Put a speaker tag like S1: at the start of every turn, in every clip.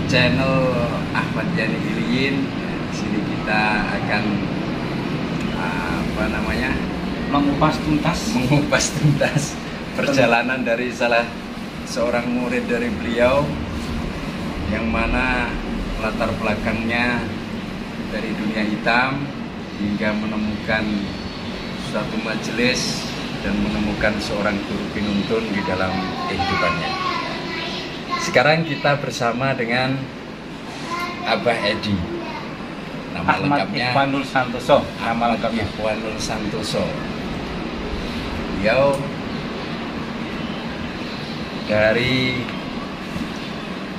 S1: channel Ahmad Yani Iliyin. Di sini kita akan mengupas tuntas perjalanan dari salah seorang murid dari beliau, yang mana latar belakangnya dari dunia hitam hingga menemukan suatu majelis dan menemukan seorang guru penuntun di dalam kehidupannya. Sekarang kita bersama dengan Abah Edi. Nama
S2: Ahmad
S1: lengkapnya
S2: Ikhwanul Santoso.
S1: Ahmad Ikhwanul Santoso. Beliau dari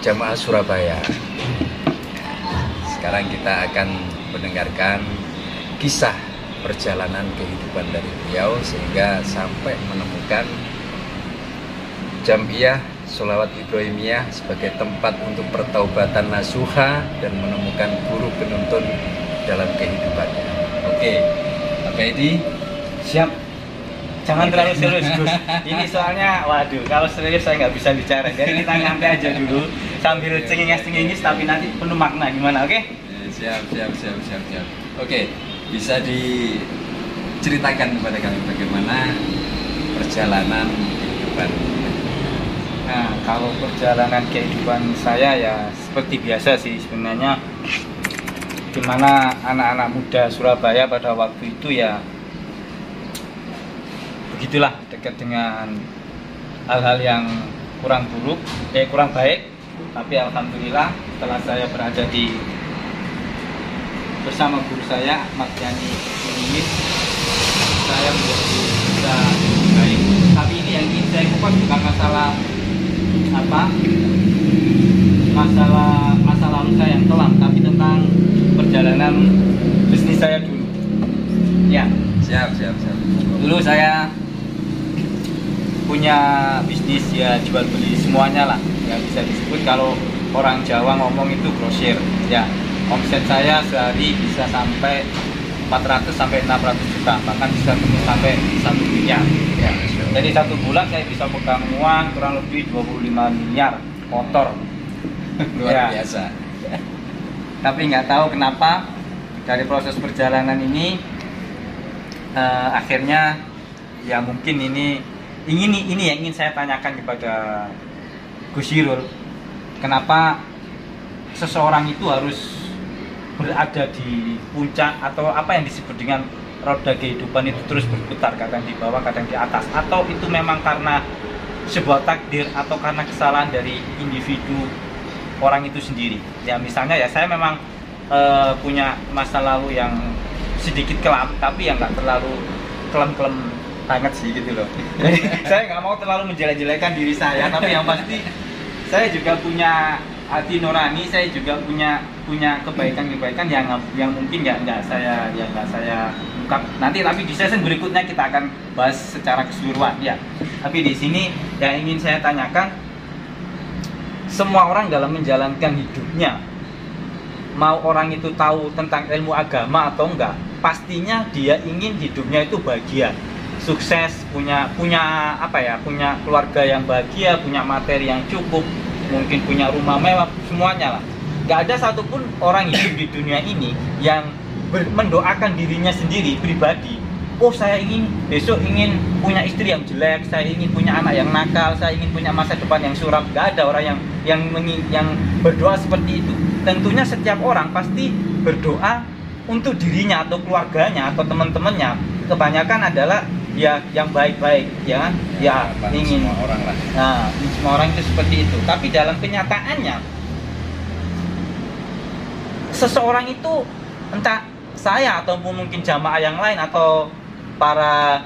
S1: Jamaah Surabaya. Sekarang kita akan mendengarkan kisah perjalanan kehidupan dari beliau sehingga sampai menemukan Jam'iyah Sholawat Ibrahimiyah sebagai tempat untuk pertaubatan nasuha dan menemukan guru penuntun dalam kehidupannya. Oke, Pak Edi,
S2: Siap. Jangan terlalu serius, Gus. Ini soalnya, waduh, kalau serius saya nggak bisa bicara. Jadi kita nyantai aja dulu sambil cengengis-cengengis, tapi nanti penuh makna, gimana? Oke?
S1: Siap. Oke, bisa diceritakan kepada kami bagaimana perjalanan kehidupan?
S2: Nah, kalau perjalanan kehidupan saya ya seperti biasa sih sebenarnya, dimana anak-anak muda Surabaya pada waktu itu ya begitulah, dekat dengan hal-hal yang kurang baik. Tapi alhamdulillah setelah saya berada bersama guru saya Ahmad Yani Iliyin, saya menjadi bisa baik. Tapi ini yang ingin saya kupas bukan masa lalu saya yang kelam, tapi tentang perjalanan bisnis saya dulu. Ya.
S1: Siap.
S2: Dulu saya punya bisnis ya, jual beli semuanya lah, ya bisa disebut kalau orang Jawa ngomong itu grosir. Ya, omset saya sehari bisa sampai 400 sampai 600 juta, bahkan bisa sampai 1 miliar. Ya. Jadi satu bulan saya bisa pegang uang kurang lebih 25 miliar kotor.
S1: Luar biasa.
S2: Tapi nggak tahu kenapa dari proses perjalanan ini akhirnya ya mungkin ini yang ingin saya tanyakan kepada Gus Irul. Kenapa seseorang itu harus berada di puncak, atau apa yang disebut dengan roda kehidupan itu terus berputar, kadang di bawah kadang di atas, atau itu memang karena sebuah takdir atau karena kesalahan dari individu orang itu sendiri. Ya misalnya ya saya memang punya masa lalu yang sedikit kelam, tapi yang nggak terlalu kelam-kelam banget sih gitu loh. Jadi saya nggak mau terlalu menjelek-jelekan diri saya, tapi yang pasti saya juga punya hati nurani, saya juga punya kebaikan-kebaikan yang mungkin nggak saya ungkap nanti, tapi di sesi berikutnya kita akan bahas secara keseluruhan ya. Tapi di sini yang ingin saya tanyakan, semua orang dalam menjalankan hidupnya, mau orang itu tahu tentang ilmu agama atau enggak, pastinya dia ingin hidupnya itu bahagia, sukses, punya keluarga yang bahagia, punya materi yang cukup, mungkin punya rumah mewah, semuanya lah. Gak ada satupun orang hidup di dunia ini yang mendoakan dirinya sendiri pribadi, oh saya besok ingin punya istri yang jelek, saya ingin punya anak yang nakal, saya ingin punya masa depan yang suram. Gak ada orang yang berdoa seperti itu. Tentunya setiap orang pasti berdoa untuk dirinya atau keluarganya atau teman-temannya. Kebanyakan adalah ya yang baik-baik, ya ingin
S1: semua orang lah.
S2: Nah, semua orang itu seperti itu. Tapi dalam kenyataannya, seseorang itu, entah saya ataupun mungkin jamaah yang lain atau para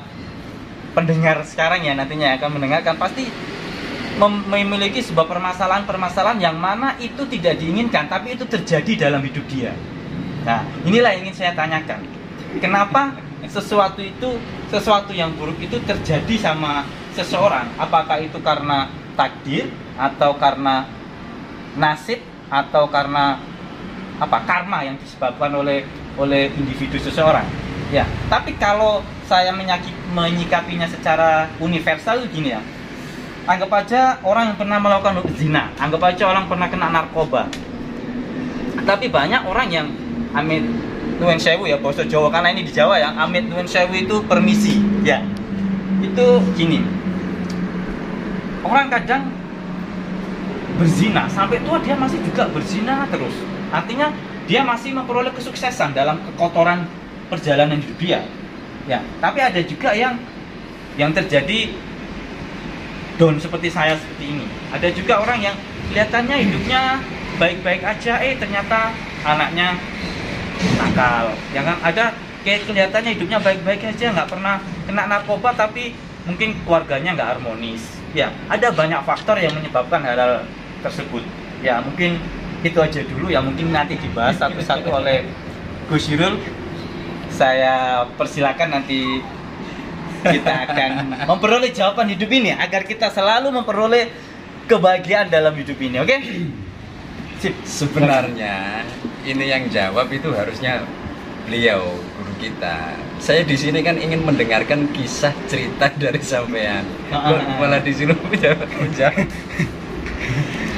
S2: pendengar sekarang ya nantinya akan mendengarkan, pasti memiliki sebuah permasalahan yang mana itu tidak diinginkan, tapi itu terjadi dalam hidup dia. Nah, inilah yang ingin saya tanyakan. Kenapa sesuatu yang buruk itu terjadi sama seseorang? Apakah itu karena takdir, atau karena nasib, atau karena karma yang disebabkan oleh individu seseorang? Ya, tapi kalau saya menyikapinya secara universal gini ya. Anggap aja orang yang pernah melakukan zina, anggap aja orang pernah kena narkoba, Tapi banyak orang yang amit nuwun sewu ya bahasa Jawa, karena ini di Jawa ya, amit nuwun sewu itu permisi ya. Itu gini, orang kadang berzina sampai tua dia masih juga berzina terus, artinya dia masih memperoleh kesuksesan dalam kekotoran perjalanan hidup dia ya. Tapi ada juga yang terjadi down seperti saya seperti ini. Ada juga orang yang kelihatannya hidupnya baik-baik aja, ternyata anaknya nakal ya kan. Ada kayak kelihatannya hidupnya baik-baik aja, nggak pernah kena narkoba, tapi mungkin keluarganya nggak harmonis ya. Ada banyak faktor yang menyebabkan hal-hal tersebut ya. Mungkin itu aja dulu ya, mungkin nanti dibahas satu-satu oleh Gus Syirul. Saya persilakan, nanti kita akan memperoleh jawaban hidup ini agar kita selalu memperoleh kebahagiaan dalam hidup ini. Oke? Sip.
S1: Sebenarnya ini yang jawab itu harusnya beliau, guru kita. Saya di sini kan ingin mendengarkan kisah cerita dari sampean. Malah di sini menjawab.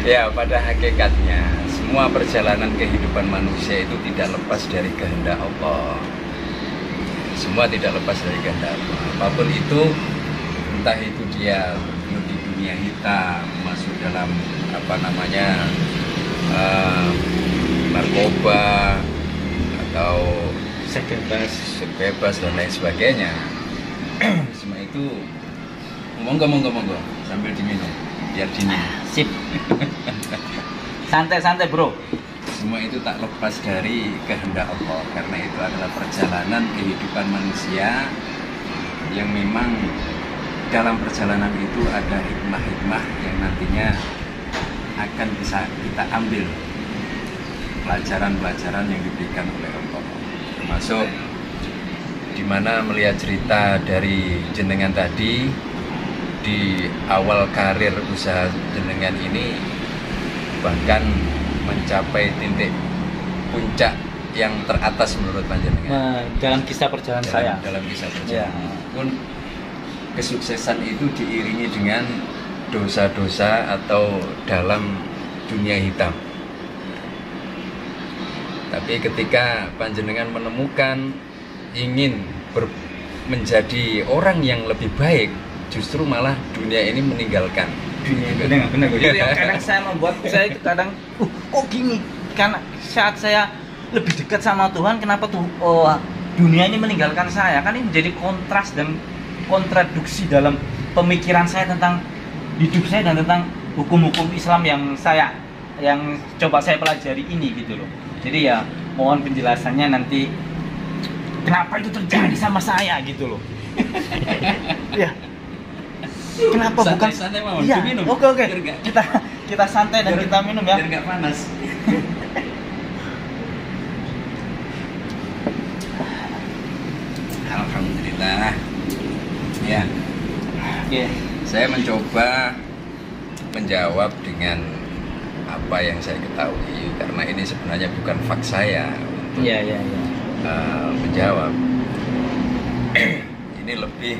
S1: Ya, pada hakikatnya semua perjalanan kehidupan manusia itu tidak lepas dari kehendak Allah. Semua tidak lepas dari kehendak Allah. Apapun itu, entah itu dia di dunia hitam, masuk dalam narkoba atau bebas dan lain sebagainya. Semua itu monggo sambil diminum biar dingin.
S2: Sip. Santai bro.
S1: Semua itu tak lepas dari kehendak Allah, karena itu adalah perjalanan kehidupan manusia yang memang dalam perjalanan itu ada hikmah-hikmah yang nantinya akan bisa kita ambil pelajaran-pelajaran yang diberikan oleh Allah. Termasuk dimana melihat cerita dari jenengan tadi, di awal karir usaha jenengan ini bahkan mencapai titik puncak yang teratas menurut panjenengan.
S2: Dalam kisah perjalanan saya.
S1: Dalam kisah perjalanan pun kesuksesan itu diiringi dengan dosa-dosa atau dalam dunia hitam. Tapi ketika panjenengan menemukan ingin menjadi orang yang lebih baik, justru malah dunia ini meninggalkan.
S2: Benar. Jadi yang kadang saya membuat saya itu kadang, kok gini? Karena saat saya lebih dekat sama Tuhan, kenapa tuh dunia ini meninggalkan saya? Kan ini menjadi kontras dan kontraduksi dalam pemikiran saya tentang hidup saya dan tentang hukum-hukum Islam yang coba saya pelajari ini gitu loh. Jadi ya mohon penjelasannya nanti kenapa itu terjadi sama saya gitu loh. Ya. Kenapa
S1: santai,
S2: bukan? Iya. Oke. Kita santai dan kita minum ya.
S1: Biar nggak panas. Alhamdulillah. Ya.
S2: Oke.
S1: Saya mencoba menjawab dengan apa yang saya ketahui, karena ini sebenarnya bukan fak saya untuk menjawab. Ini lebih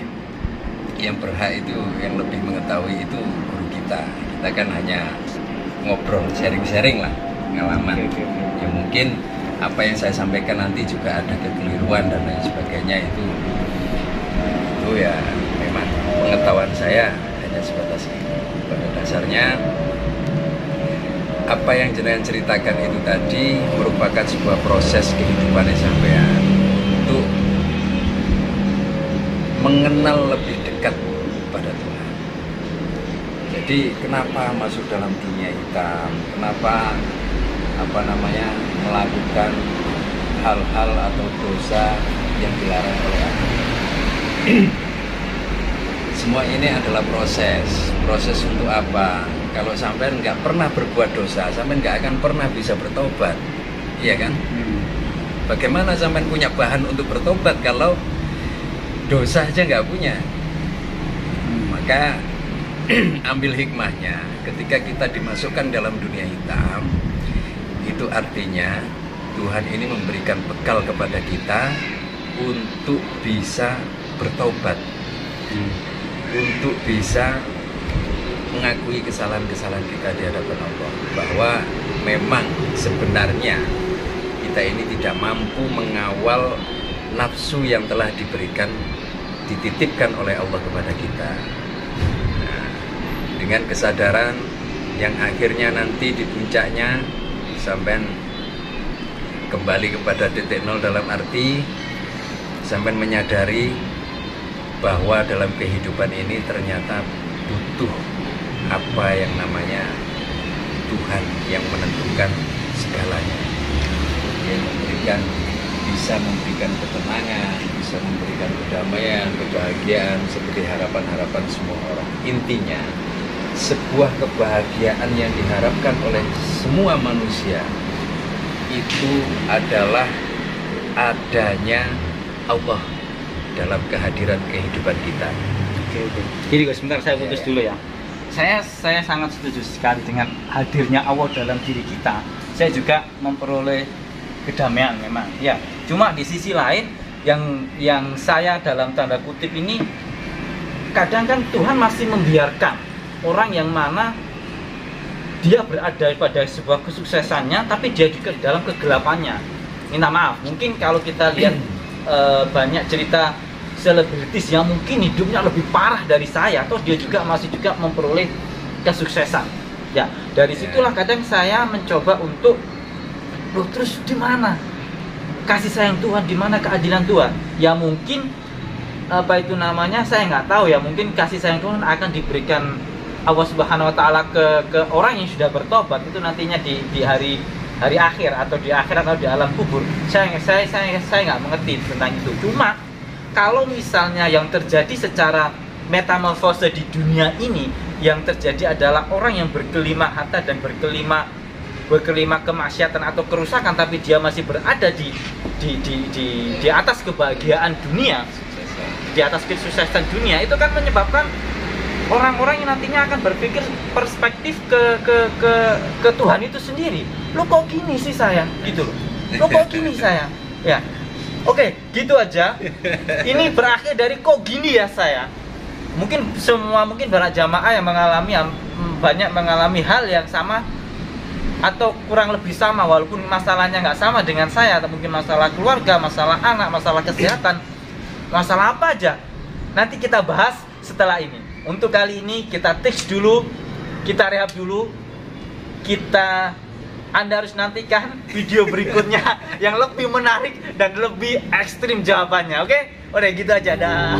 S1: yang berhak itu, yang lebih mengetahui itu guru kita. Kita kan hanya ngobrol, sharing-sharing lah pengalaman. Ya mungkin apa yang saya sampaikan nanti juga ada kekeliruan dan lain sebagainya, itu ya memang pengetahuan saya hanya sebatas itu. Pada dasarnya apa yang jenengan ceritakan itu tadi merupakan sebuah proses kehidupannya sampean untuk mengenal lebih dekat pada Tuhan. Jadi kenapa masuk dalam dunia hitam? Kenapa melakukan hal-hal atau dosa yang dilarang oleh agama? Semua ini adalah proses untuk apa? Kalau sampean nggak pernah berbuat dosa, sampean nggak akan pernah bisa bertobat, iya kan? Bagaimana sampean punya bahan untuk bertobat kalau dosa aja nggak punya? Maka ambil hikmahnya, ketika kita dimasukkan dalam dunia hitam, itu artinya Tuhan ini memberikan bekal kepada kita untuk bisa bertobat, untuk bisa mengakui kesalahan-kesalahan kita di hadapan Allah, bahwa memang sebenarnya kita ini tidak mampu mengawal nafsu yang telah dititipkan oleh Allah kepada kita. Nah, dengan kesadaran yang akhirnya nanti di puncaknya sampai kembali kepada titik nol, dalam arti sampai menyadari bahwa dalam kehidupan ini ternyata butuh apa yang namanya Tuhan yang menentukan segalanya, yang bisa memberikan ketenangan, bisa memberikan kedamaian, kebahagiaan seperti harapan-harapan semua orang. Intinya sebuah kebahagiaan yang diharapkan oleh semua manusia itu adalah adanya Allah dalam kehadiran kehidupan kita.
S2: Oke. Jadi sebentar saya putus dulu ya. Saya sangat setuju sekali dengan hadirnya Allah dalam diri kita. Saya juga memperoleh kedamaian memang. Ya, cuma di sisi lain yang saya dalam tanda kutip ini, kadang kan Tuhan masih membiarkan orang yang mana dia berada pada sebuah kesuksesannya, tapi dia juga dalam kegelapannya. Minta maaf, mungkin kalau kita lihat banyak cerita selebritis yang mungkin hidupnya lebih parah dari saya, atau dia juga masih memperoleh kesuksesan. Ya, dari situlah kadang saya mencoba untuk, loh terus di mana kasih sayang Tuhan, di mana keadilan Tuhan? Ya mungkin apa itu namanya, saya nggak tahu ya, mungkin kasih sayang Tuhan akan diberikan Allah Subhanahu Wa Taala ke orang yang sudah bertobat itu nantinya di hari akhir, atau di akhirat, atau di alam kubur. Saya nggak mengerti tentang itu. Cuma kalau misalnya yang terjadi secara metamorfose di dunia ini, yang terjadi adalah orang yang berkelima harta dan berkelima kemaksiatan atau kerusakan, tapi dia masih berada di atas kebahagiaan dunia, di atas kesuksesan dunia, itu kan menyebabkan orang-orang yang nantinya akan berpikir perspektif ke Tuhan itu sendiri. Lo kok gini sih saya, gitu loh. Lo kok gini saya, ya. Oke, gitu aja. Ini berakhir dari kok gini ya saya. Mungkin banyak jamaah yang banyak mengalami hal yang sama atau kurang lebih sama, walaupun masalahnya nggak sama dengan saya, atau mungkin masalah keluarga, masalah anak, masalah kesehatan, masalah apa aja. Nanti kita bahas setelah ini. Untuk kali ini kita tips dulu, kita rehab dulu. Anda harus nantikan video berikutnya yang lebih menarik dan lebih ekstrim jawabannya, oke? Udah gitu aja, dah.